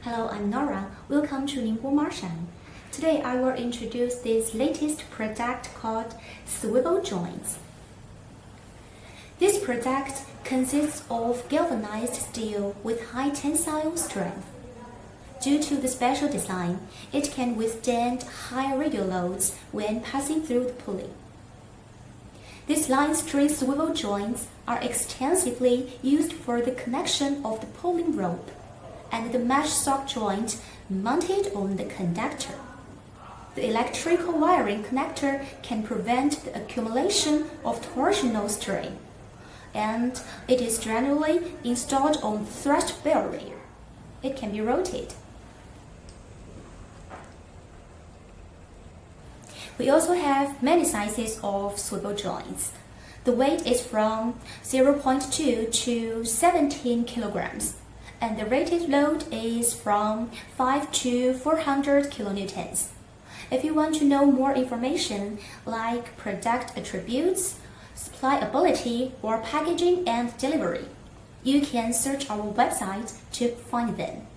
Hello, I'm Nora. Welcome to Ningbo Marshine. Today I will introduce this latest product called Swivel Joints. This product consists of galvanized steel with high tensile strength. Due to the special design, it can withstand high radial loads when passing through the pulley. These line string swivel joints are extensively used for the connection of the pulling rope and the mesh sock joint mounted on the conductor. The electrical wiring connector can prevent the accumulation of torsional strain, and it is generally installed on thrust barrier. It can be rotated. We also have many sizes of swivel joints. The weight is from 0.2 to 17 kilograms, and the rated load is from 5 to 400 kilonewtons. If you want to know more information like product attributes, supply ability, or packaging and delivery, you can search our website to find them.